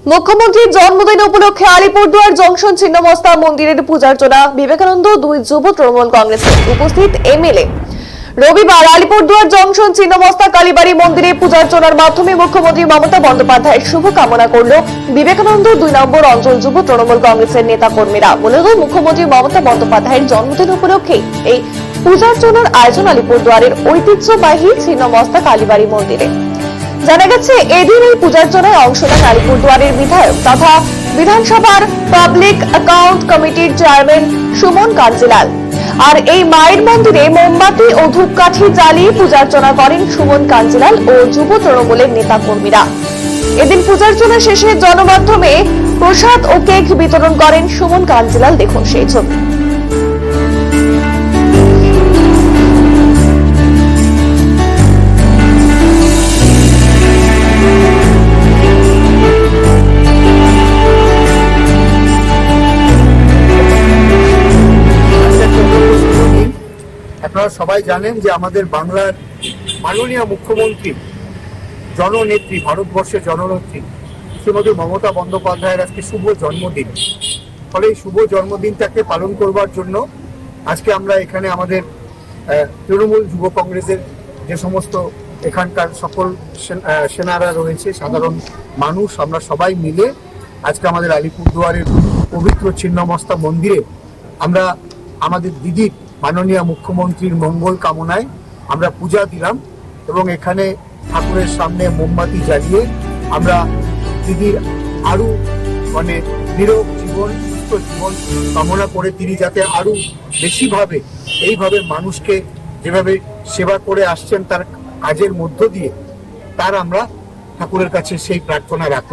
মুখ্যমন্ত্রীর জন্মদিন উপলক্ষে আলিপুরদুয়ার জংশন ছিন্নমস্তা মন্দিরের পূজার্চনা বিবেকানন্দ দুই যুব তৃণমূল কংগ্রেসের উপস্থিত এমএলএ। রবিবার আলিপুরদুয়ার জংশন ছিন্নমস্তা কালীবাড়ি মন্দিরে পূজার্চনার মাধ্যমে মুখ্যমন্ত্রী মমতা বন্দ্যোপাধ্যায়ের শুভ কামনা করল বিবেকানন্দ 2 নম্বর অঞ্চল যুব তৃণমূল কংগ্রেসের নেতা কর্মীরা। মূলত মুখ্যমন্ত্রী মমতা বন্দ্যোপাধ্যায়ের জন্মদিন উপলক্ষে এই পূজার্চনার আয়োজন আলিপুরদুয়ারের ঐতিহ্যবাহী ছিন্নমস্তা কালীবাড়ি মন্দিরে। জানা গেছে এদিন এই পূজার্চনায় অংশ নেন আলিপুরদুয়ারের বিধায়ক তথা বিধানসভার পাবলিক অ্যাকাউন্ট কমিটির চেয়ারম্যান সুমন কাঞ্জিলাল। আর এই মায়ের মন্দিরে মোমবাতি ও ধূপকাঠি জ্বালিয়ে পূজার্চনা করেন সুমন কাঞ্জিলাল ও যুব তৃণমূলের নেতা কর্মীরা। এদিন পূজার্চনা শেষে জনমাধ্যমে প্রসাদ ও কেক বিতরণ করেন সুমন কাঞ্জিলাল। দেখুন সেই ছবি। আপনারা সবাই জানেন যে আমাদের বাংলার মাননীয় মুখ্যমন্ত্রী, জননেত্রী, ভারতবর্ষের জননেত্রী শ্রীমতী মমতা বন্দ্যোপাধ্যায়ের আজকে শুভ জন্মদিন। ফলে এই শুভ জন্মদিনটাকে পালন করবার জন্য আজকে আমরা এখানে আমাদের তৃণমূল যুব কংগ্রেসের যে সমস্ত এখানকার সকল সেনারা রয়েছে, সাধারণ মানুষ, আমরা সবাই মিলে আজকে আমাদের আলিপুরদুয়ারের পবিত্র ছিন্নমস্তা মন্দিরে আমরা আমাদের দিদির, মাননীয় মুখ্যমন্ত্রীর মঙ্গল কামনায় আমরা পূজা দিলাম এবং এখানে ঠাকুরের সামনে মোমবাতি জ্বালিয়ে আমরা দিদির আরো নিরোগ জীবন, সুস্থ জীবন কামনা করে তিনি যাতে আরো বেশিভাবে এইভাবে মানুষকে যেভাবে সেবা করে আসছেন তার কাজের মধ্য দিয়ে, তার আমরা ঠাকুরের কাছে সেই প্রার্থনা রাখি।